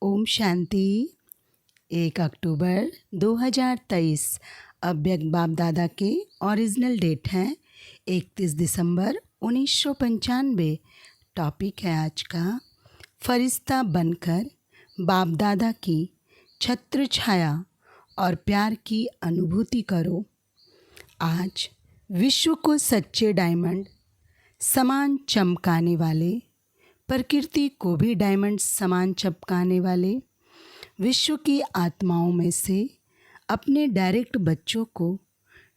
ओम शांति। 1 अक्टूबर 2023 अव्यक्त बाप दादा के ओरिजिनल डेट है 31 दिसंबर 1995। टॉपिक है आज का, फरिश्ता बनकर बाप दादा की छत्र छाया और प्यार की अनुभूति करो। आज विश्व को सच्चे डायमंड समान चमकाने वाले, प्रकृति को भी डायमंड समान चमकाने वाले, विश्व की आत्माओं में से अपने डायरेक्ट बच्चों को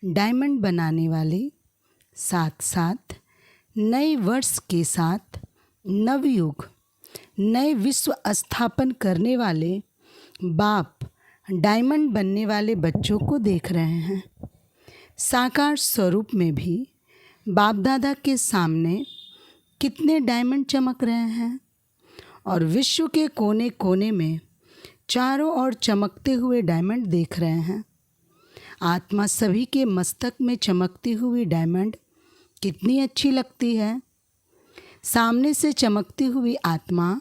डायमंड बनाने वाले, साथ साथ नए वर्ष के साथ नवयुग नए विश्व स्थापन करने वाले बाप डायमंड बनने वाले बच्चों को देख रहे हैं। साकार स्वरूप में भी बाप दादा के सामने कितने डायमंड चमक रहे हैं और विश्व के कोने कोने में चारों ओर चमकते हुए डायमंड देख रहे हैं। आत्मा सभी के मस्तक में चमकती हुई डायमंड कितनी अच्छी लगती है। सामने से चमकती हुई आत्मा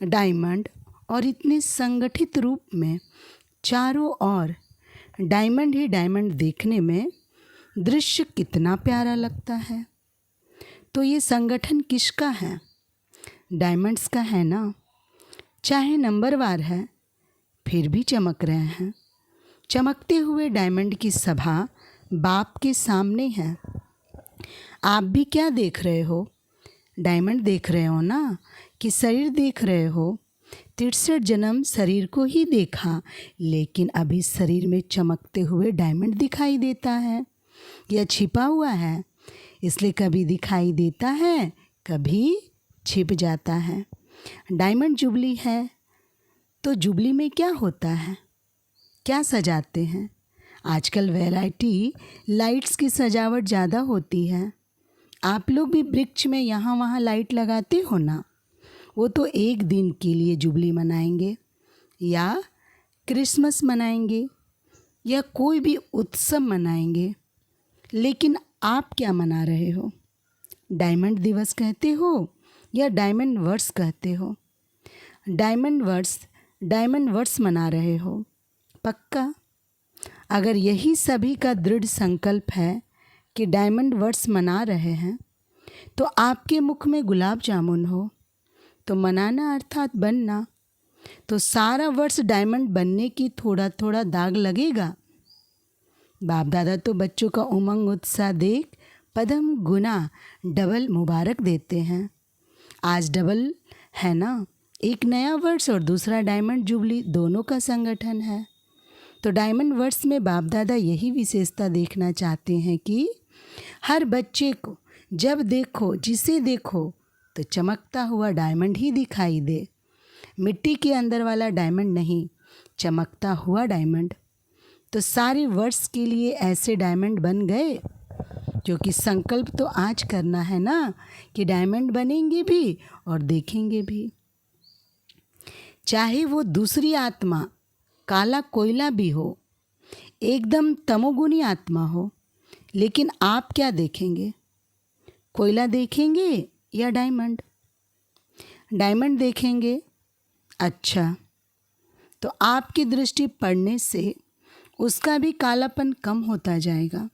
डायमंड और इतने संगठित रूप में चारों ओर डायमंड ही डायमंड देखने में दृश्य कितना प्यारा लगता है। तो ये संगठन किसका है? डायमंड्स का है ना। चाहे नंबरवार है फिर भी चमक रहे हैं। चमकते हुए डायमंड की सभा बाप के सामने है। आप भी क्या देख रहे हो? डायमंड देख रहे हो ना, कि शरीर देख रहे हो? 63 जन्म शरीर को ही देखा, लेकिन अभी शरीर में चमकते हुए डायमंड दिखाई देता है। यह छिपा हुआ है, इसलिए कभी दिखाई देता है, कभी छिप जाता है। डायमंड जुबली है, तो जुबली में क्या होता है? क्या सजाते हैं? आजकल वैरायटी लाइट्स की सजावट ज़्यादा होती है। आप लोग भी वृक्ष में यहाँ वहाँ लाइट लगाते हो ना। वो तो एक दिन के लिए जुबली मनाएंगे या क्रिसमस मनाएंगे या कोई भी उत्सव मनाएंगे, लेकिन आप क्या मना रहे हो? डायमंड दिवस कहते हो या डायमंड वर्ष कहते हो? डायमंड वर्ष मना रहे हो पक्का? अगर यही सभी का दृढ़ संकल्प है कि डायमंड वर्ष मना रहे हैं, तो आपके मुख में गुलाब जामुन हो तो मनाना अर्थात बनना, तो सारा वर्ष डायमंड बनने की थोड़ा थोड़ा दाग लगेगा। बाप दादा तो बच्चों का उमंग उत्साह देख पदम गुना डबल मुबारक देते हैं। आज डबल है ना, एक नया वर्ष और दूसरा डायमंड जुबली, दोनों का संगठन है। तो डायमंड वर्ष में बाप दादा यही विशेषता देखना चाहते हैं कि हर बच्चे को जब देखो, जिसे देखो, तो चमकता हुआ डायमंड ही दिखाई दे। मिट्टी के अंदर वाला डायमंड नहीं, चमकता हुआ डायमंड। तो सारे वर्ष के लिए ऐसे डायमंड बन गए, क्योंकि संकल्प तो आज करना है ना कि डायमंड बनेंगे भी और देखेंगे भी। चाहे वो दूसरी आत्मा काला कोयला भी हो, एकदम तमोगुनी आत्मा हो, लेकिन आप क्या देखेंगे? कोयला देखेंगे या डायमंड? डायमंड देखेंगे। अच्छा, तो आपकी दृष्टि पड़ने से उसका भी कालापन कम होता जाएगा।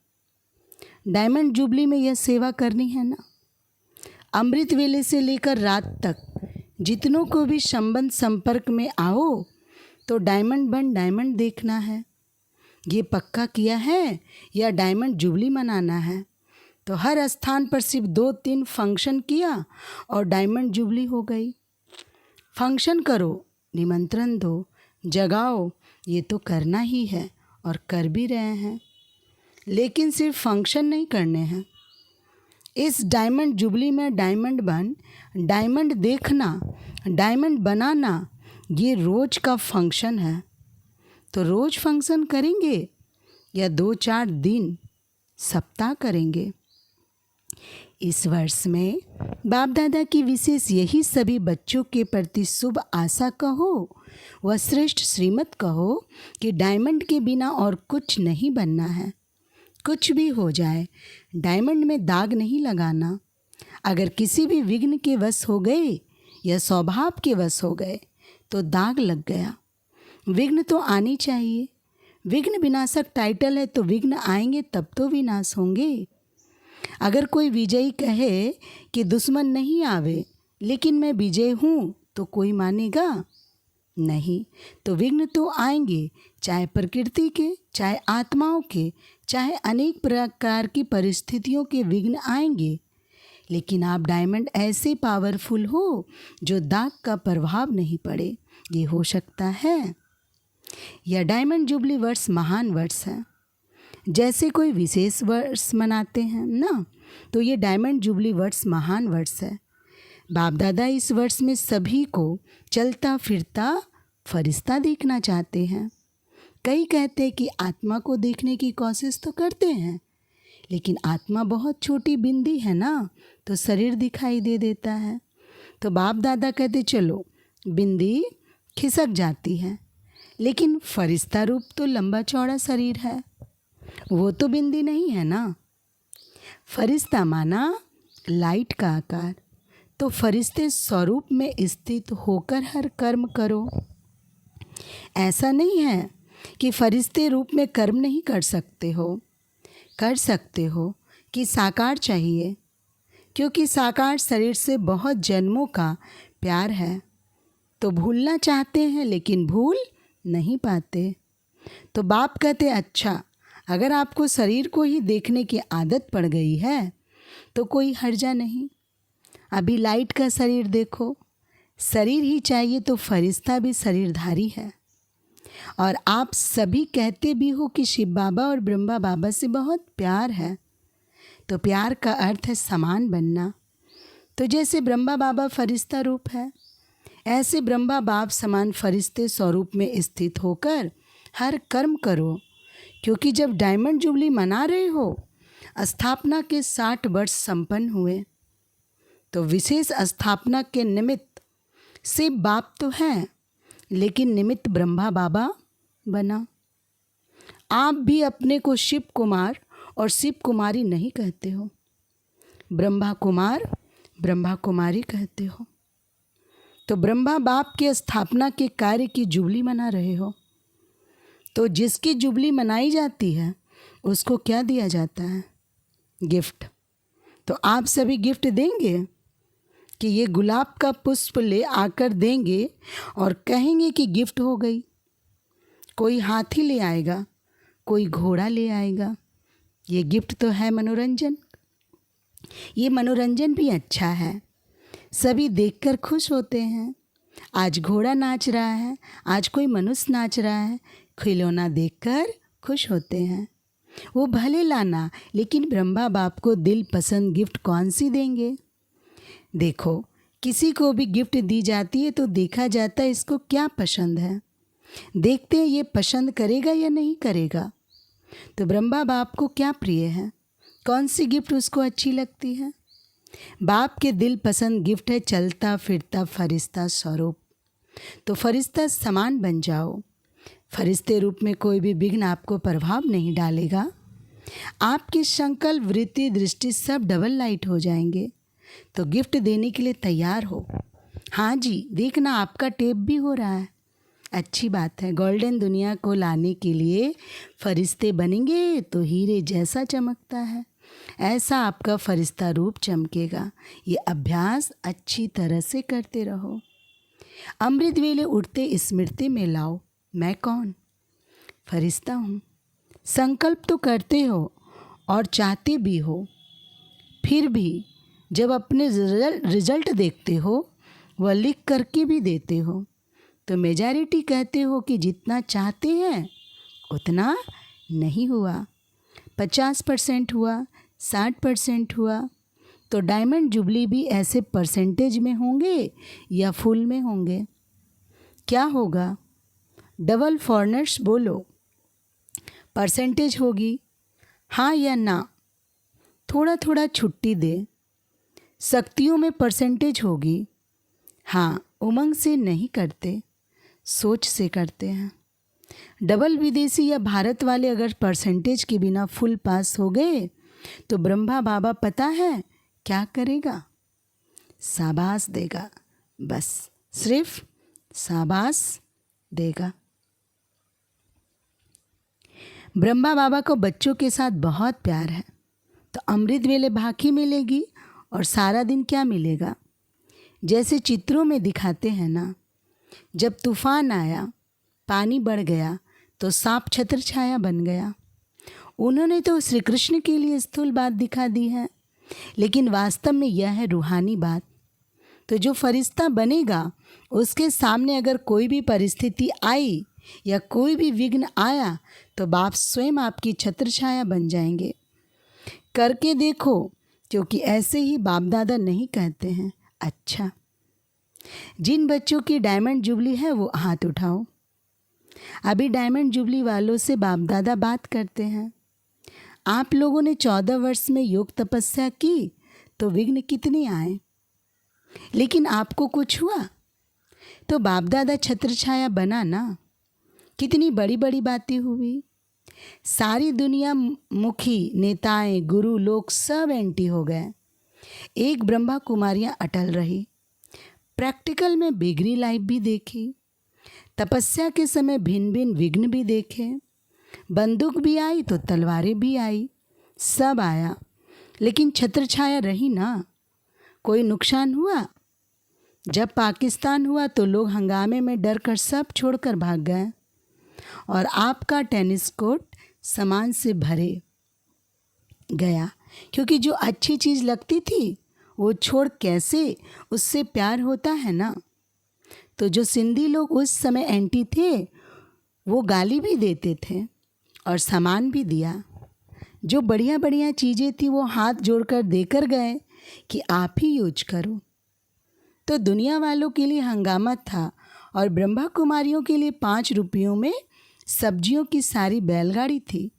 डायमंड जुबली में यह सेवा करनी है ना। अमृत वेले से लेकर रात तक जितनों को भी संबंध संपर्क में आओ, तो डायमंड बन डायमंड देखना है। ये पक्का किया है या डायमंड जुबली मनाना है? तो हर स्थान पर सिर्फ 2-3 फंक्शन किया और डायमंड जुबली हो गई। फंक्शन करो, निमंत्रण दो, जगाओ, ये तो करना ही है और कर भी रहे हैं, लेकिन सिर्फ फंक्शन नहीं करने हैं। इस डायमंड जुबली में डायमंड बन डायमंड देखना, डायमंड बनाना, ये रोज का फंक्शन है। तो रोज फंक्शन करेंगे या 2-4 दिन, सप्ताह करेंगे? इस वर्ष में बाप दादा की विशेष यही सभी बच्चों के प्रति शुभ आशा कहो व श्रेष्ठ श्रीमत कहो कि डायमंड के बिना और कुछ नहीं बनना है। कुछ भी हो जाए, डायमंड में दाग नहीं लगाना। अगर किसी भी विघ्न के वश हो गए या स्वभाव के वश हो गए, तो दाग लग गया। विघ्न तो आनी चाहिए। विघ्न विनाशक टाइटल है तो विघ्न आएंगे तब तो विनाश होंगे। अगर कोई विजयी कहे कि दुश्मन नहीं आवे लेकिन मैं विजय हूँ तो कोई मानेगा नहीं। तो विघ्न तो आएंगे, चाहे प्रकृति के, चाहे आत्माओं के, चाहे अनेक प्रकार की परिस्थितियों के विघ्न आएंगे। लेकिन आप डायमंड ऐसे पावरफुल हो जो दाग का प्रभाव नहीं पड़े, ये हो सकता है। यह डायमंड जुबली वर्ष महान वर्ष है। जैसे कोई विशेष वर्ष मनाते हैं ना, तो ये डायमंड जुबली वर्ष महान वर्ष है। बाप दादा इस वर्ष में सभी को चलता फिरता फरिश्ता देखना चाहते हैं। कई कहते हैं कि आत्मा को देखने की कोशिश तो करते हैं, लेकिन आत्मा बहुत छोटी बिंदी है ना, तो शरीर दिखाई दे देता है। तो बाप दादा कहते चलो बिंदी खिसक जाती है, लेकिन फरिश्ता रूप तो लंबा चौड़ा शरीर है, वो तो बिंदी नहीं है ना। फरिश्ता माना लाइट का आकार। तो फरिश्ते स्वरूप में स्थित होकर हर कर्म करो। ऐसा नहीं है कि फरिश्ते रूप में कर्म नहीं कर सकते हो, कर सकते हो कि साकार चाहिए, क्योंकि साकार शरीर से बहुत जन्मों का प्यार है। तो भूलना चाहते हैं लेकिन भूल नहीं पाते। तो बाप कहते अच्छा, अगर आपको शरीर को ही देखने की आदत पड़ गई है तो कोई हर्जा नहीं। अभी लाइट का शरीर देखो, शरीर ही चाहिए तो फरिश्ता भी शरीरधारी है। और आप सभी कहते भी हो कि शिव बाबा और ब्रह्मा बाबा से बहुत प्यार है। तो प्यार का अर्थ है समान बनना। तो जैसे ब्रह्मा बाबा फरिश्ता रूप है, ऐसे ब्रह्मा बाप समान फरिश्ते स्वरूप में स्थित होकर हर कर्म करो। क्योंकि जब डायमंड जुबली मना रहे हो, स्थापना के 60 वर्ष संपन्न हुए, तो विशेष स्थापना के निमित्त शिव बाप तो हैं, लेकिन निमित्त ब्रह्मा बाबा बना। आप भी अपने को शिव कुमार और शिव कुमारी नहीं कहते हो, ब्रह्मा कुमार ब्रह्मा कुमारी कहते हो। तो ब्रह्मा बाप के स्थापना के कार्य की जुबली मना रहे हो। तो जिसकी जुबली मनाई जाती है उसको क्या दिया जाता है? गिफ्ट। तो आप सभी गिफ्ट देंगे कि ये गुलाब का पुष्प ले आकर देंगे और कहेंगे कि गिफ्ट हो गई। कोई हाथी ले आएगा, कोई घोड़ा ले आएगा। ये गिफ्ट तो है मनोरंजन। ये मनोरंजन भी अच्छा है, सभी देखकर खुश होते हैं। आज घोड़ा नाच रहा है, आज कोई मनुष्य नाच रहा है, खिलौना देखकर खुश होते हैं। वो भले लाना, लेकिन ब्रह्मा बाप को दिल पसंद गिफ्ट कौन सी देंगे? देखो, किसी को भी गिफ्ट दी जाती है तो देखा जाता है इसको क्या पसंद है। देखते हैं ये पसंद करेगा या नहीं करेगा। तो ब्रह्मा बाप को क्या प्रिय है, कौन सी गिफ्ट उसको अच्छी लगती है? बाप के दिल पसंद गिफ्ट है चलता फिरता फरिश्ता स्वरूप। तो फरिश्ता समान बन जाओ। फरिश्ते रूप में कोई भी विघ्न आपको प्रभाव नहीं डालेगा। आपकी संकल्प वृत्ति दृष्टि सब डबल लाइट हो जाएंगे। तो गिफ्ट देने के लिए तैयार हो। हाँ जी, देखना आपका टेप भी हो रहा है, अच्छी बात है। गोल्डन दुनिया को लाने के लिए फरिश्ते बनेंगे तो हीरे जैसा चमकता है, ऐसा आपका फरिश्ता रूप चमकेगा। ये अभ्यास अच्छी तरह से करते रहो। अमृत वेले उठते स्मृति में लाओ, मैं कौन? फरिश्ता हूँ। संकल्प तो करते हो और चाहते भी हो, फिर भी जब अपने रिजल्ट देखते हो वह लिख करके भी देते हो। तो मेजॉरिटी कहते हो कि जितना चाहते हैं उतना नहीं हुआ, 50% हुआ, 60% हुआ। तो डायमंड जुबली भी ऐसे परसेंटेज में होंगे या फुल में होंगे? क्या होगा? डबल फॉरनर्स बोलो, परसेंटेज होगी हाँ या ना? थोड़ा थोड़ा छुट्टी दे। शक्तियों में परसेंटेज होगी हाँ, उमंग से नहीं करते, सोच से करते हैं। डबल विदेशी या भारत वाले अगर परसेंटेज के बिना फुल पास हो गए तो ब्रह्मा बाबा पता है क्या करेगा? शाबाश देगा। बस सिर्फ शाबाश देगा। ब्रह्मा बाबा को बच्चों के साथ बहुत प्यार है, तो अमृत वेले भाखी मिलेगी और सारा दिन क्या मिलेगा। जैसे चित्रों में दिखाते हैं ना, जब तूफान आया, पानी बढ़ गया तो सांप छत्र छाया बन गया। उन्होंने तो श्री कृष्ण के लिए स्थूल बात दिखा दी है, लेकिन वास्तव में यह है रूहानी बात। तो जो फरिश्ता बनेगा उसके सामने अगर कोई भी परिस्थिति आई या कोई भी विघ्न आया तो बाप स्वयं आपकी छत्र छाया बन जाएंगे। करके देखो, क्योंकि ऐसे ही बाप दादा नहीं कहते हैं। अच्छा, जिन बच्चों की डायमंड जुबली है वो हाथ उठाओ। अभी डायमंड जुबली वालों से बाप दादा बात करते हैं। आप लोगों ने 14 वर्ष में योग तपस्या की तो विघ्न कितने आए, लेकिन आपको कुछ हुआ तो बाप दादा छत्र छाया बना ना। कितनी बड़ी बड़ी बातें हुई। सारी दुनिया मुखी, नेताएं, गुरु लोग सब एंटी हो गए। एक ब्रह्मा कुमारियां अटल रही। प्रैक्टिकल में बिगड़ी लाइफ भी देखी। तपस्या के समय भिन्न भिन्न विघ्न भी देखे। बंदूक भी आई तो तलवारें भी आई, सब आया, लेकिन छत्र छाया रही ना। कोई नुकसान हुआ? जब पाकिस्तान हुआ तो लोग हंगामे में डर कर सब छोड़कर भाग गए और आपका टेनिस कोर्ट सामान से भरे गया, क्योंकि जो अच्छी चीज़ लगती थी वो छोड़ कैसे, उससे प्यार होता है ना। तो जो सिंधी लोग उस समय एंटी थे वो गाली भी देते थे और सामान भी दिया। जो बढ़िया बढ़िया चीज़ें थी वो हाथ जोड़कर देकर गए कि आप ही यूज करो। तो दुनिया वालों के लिए हंगामा था और ब्रह्मा कुमारियों के लिए 5 रुपयों में सब्जियों की सारी बैलगाड़ी थी।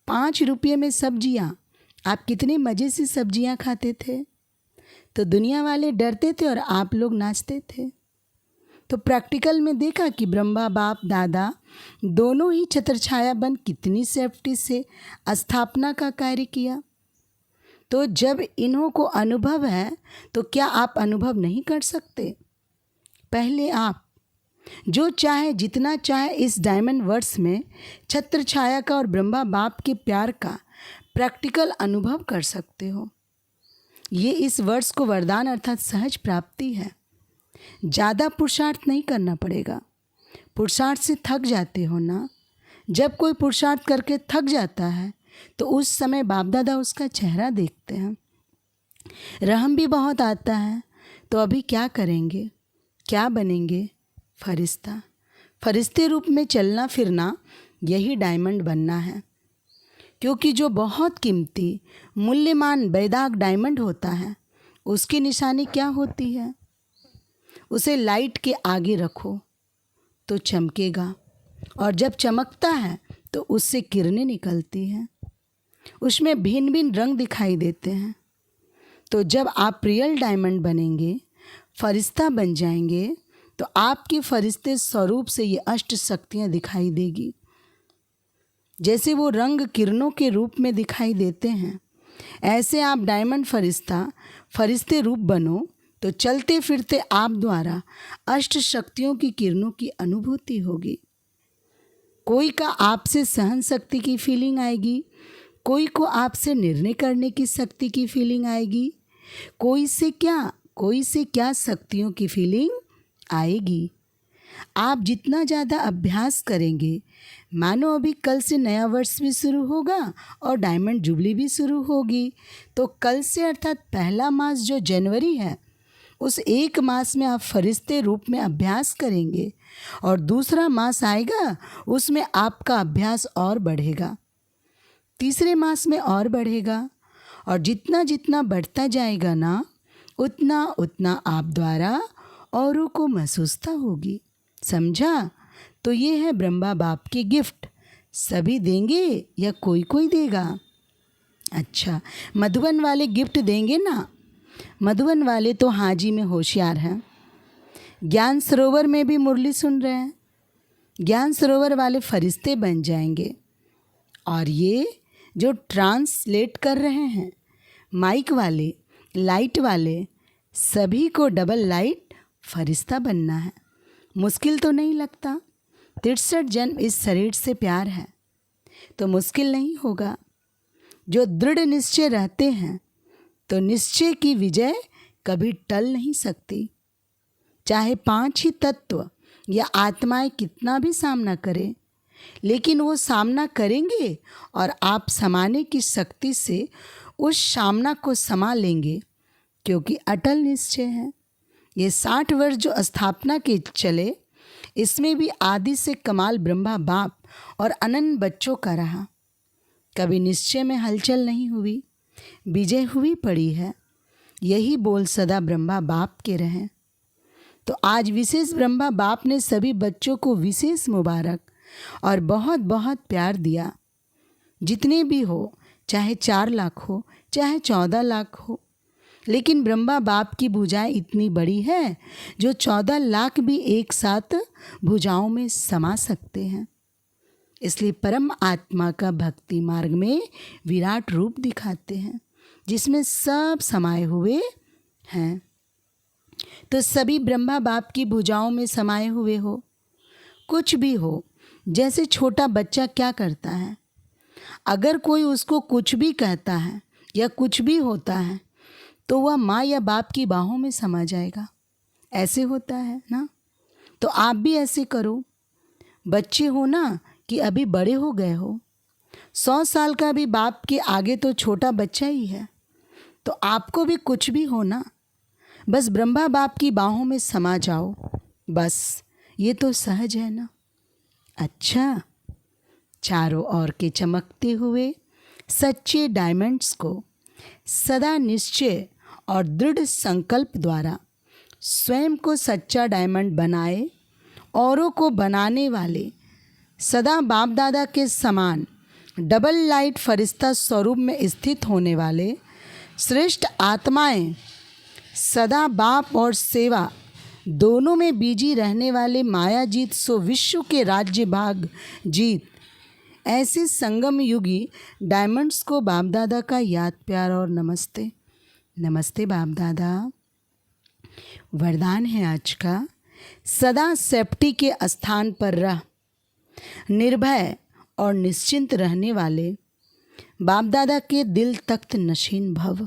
5 रुपये में सब्जियां, आप कितने मज़े से सब्जियां खाते थे। तो दुनिया वाले डरते थे और आप लोग नाचते थे। तो प्रैक्टिकल में देखा कि ब्रह्मा बाप दादा दोनों ही छत्रछाया बन कितनी सेफ्टी से स्थापना का कार्य किया। तो जब इन्हों को अनुभव है तो क्या आप अनुभव नहीं कर सकते? पहले आप जो चाहे, जितना चाहे, इस डायमंड वर्स में छत्र छाया का और ब्रह्मा बाप के प्यार का प्रैक्टिकल अनुभव कर सकते हो। ये इस वर्ष को वरदान अर्थात सहज प्राप्ति है। ज़्यादा पुरुषार्थ नहीं करना पड़ेगा। पुरुषार्थ से थक जाते हो ना। जब कोई पुरुषार्थ करके थक जाता है तो उस समय बाप दादा उसका चेहरा देखते हैं। रहम भी बहुत आता है। तो अभी क्या करेंगे, क्या बनेंगे? फरिश्ता। फरिश्ते रूप में चलना फिरना, यही डायमंड बनना है। क्योंकि जो बहुत कीमती मूल्यमान बेदाग डायमंड होता है उसकी निशानी क्या होती है? उसे लाइट के आगे रखो तो चमकेगा, और जब चमकता है तो उससे किरणें निकलती हैं, उसमें भिन्न भिन्न रंग दिखाई देते हैं। तो जब आप रियल डायमंड बनेंगे, फरिश्ता बन जाएंगे, तो आपके फरिश्ते स्वरूप से ये अष्ट शक्तियाँ दिखाई देगी। जैसे वो रंग किरणों के रूप में दिखाई देते हैं, ऐसे आप डायमंड फरिश्ते रूप बनो तो चलते फिरते आप द्वारा अष्ट शक्तियों की किरणों की अनुभूति होगी। कोई का आपसे सहन शक्ति की फीलिंग आएगी, कोई को आपसे निर्णय करने की शक्ति की फीलिंग आएगी, कोई से क्या शक्तियों की फीलिंग आएगी। आप जितना ज़्यादा अभ्यास करेंगे, मानो अभी कल से नया वर्ष भी शुरू होगा और डायमंड जुबली भी शुरू होगी, तो कल से अर्थात पहला मास जो जनवरी है, उस एक मास में आप फरिश्ते रूप में अभ्यास करेंगे और दूसरा मास आएगा उसमें आपका अभ्यास और बढ़ेगा, तीसरे मास में और बढ़ेगा, और जितना जितना बढ़ता जाएगा ना, उतना उतना आप द्वारा औरों को महसूसता होगी। समझा? तो ये है ब्रह्मा बाप के गिफ्ट। सभी देंगे या कोई कोई देगा? अच्छा, मधुबन वाले गिफ्ट देंगे ना। मधुबन वाले तो हाजी में होशियार हैं। ज्ञान सरोवर में भी मुरली सुन रहे हैं। ज्ञान सरोवर वाले फरिश्ते बन जाएंगे। और ये जो ट्रांसलेट कर रहे हैं, माइक वाले, लाइट वाले, सभी को डबल लाइट फरिश्ता बनना है। मुश्किल तो नहीं लगता। 63 जन्म इस शरीर से प्यार है तो मुश्किल नहीं होगा। जो दृढ़ निश्चय रहते हैं तो निश्चय की विजय कभी टल नहीं सकती। चाहे 5 ही तत्व या आत्माएं कितना भी सामना करें, लेकिन वो सामना करेंगे और आप समाने की शक्ति से उस सामना को समा लेंगे, क्योंकि अटल निश्चय है। ये 60 वर्ष जो स्थापना के चले, इसमें भी आदि से कमाल ब्रह्मा बाप और अनंत बच्चों का रहा। कभी निश्चय में हलचल नहीं हुई, विजय हुई पड़ी है। यही बोल सदा ब्रह्मा बाप के रहें। तो आज विशेष ब्रह्मा बाप ने सभी बच्चों को विशेष मुबारक और बहुत बहुत प्यार दिया। जितने भी हो, चाहे 4 लाख हो, चाहे 14 लाख हो, लेकिन ब्रह्मा बाप की भुजाएं इतनी बड़ी है जो 14 लाख भी एक साथ भुजाओं में समा सकते हैं। इसलिए परम आत्मा का भक्ति मार्ग में विराट रूप दिखाते हैं, जिसमें सब समाये हुए हैं। तो सभी ब्रह्मा बाप की भुजाओं में समाये हुए हो। कुछ भी हो, जैसे छोटा बच्चा क्या करता है, अगर कोई उसको कुछ भी कहता है या कुछ भी होता है तो वह माँ या बाप की बाहों में समा जाएगा। ऐसे होता है ना। तो आप भी ऐसे करो। बच्चे हो ना कि अभी बड़े हो गए हो, 100 साल का भी बाप के आगे तो छोटा बच्चा ही है। तो आपको भी कुछ भी हो ना, बस ब्रह्मा बाप की बाहों में समा जाओ। बस ये तो सहज है ना। अच्छा, चारों ओर के चमकते हुए सच्चे डायमंड्स को सदा निश्चय और दृढ़ संकल्प द्वारा स्वयं को सच्चा डायमंड बनाए, औरों को बनाने वाले सदा बाप दादा के समान डबल लाइट फरिश्ता स्वरूप में स्थित होने वाले श्रेष्ठ आत्माएं, सदा बाप और सेवा दोनों में बीजी रहने वाले माया जीत सो विश्व के राज्य भाग जीत, ऐसे संगम युगी डायमंड्स को बाप दादा का याद प्यार और नमस्ते। नमस्ते बाप दादा। वरदान है आज का, सदा सेफ्टी के स्थान पर रह, निर्भय और निश्चिंत रहने वाले बाप दादा के दिल तख्त नशीन भव।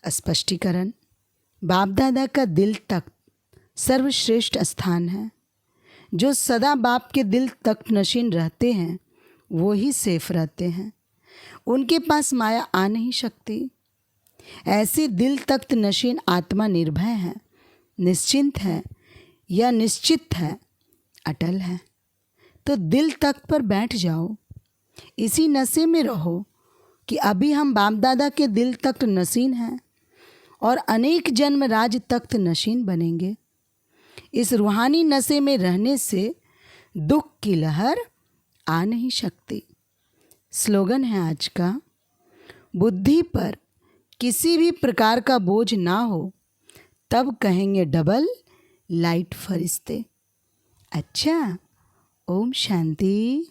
स्पष्टीकरण, बाप दादा का दिल तख्त सर्वश्रेष्ठ स्थान है। जो सदा बाप के दिल तख्त नशीन रहते हैं वो ही सेफ रहते हैं, उनके पास माया आ नहीं सकती। ऐसे दिल तख्त नशीन आत्मा निर्भय है, निश्चिंत है या निश्चित है, अटल है। तो दिल तख्त पर बैठ जाओ, इसी नशे में रहो कि अभी हम बाप दादा के दिल तख्त नशीन हैं और अनेक जन्म राज तख्त नशीन बनेंगे। इस रूहानी नशे में रहने से दुख की लहर आ नहीं सकती। स्लोगन है आज का, बुद्धि पर किसी भी प्रकार का बोझ ना हो तब कहेंगे डबल लाइट फरिश्ते। अच्छा, ओम शांति।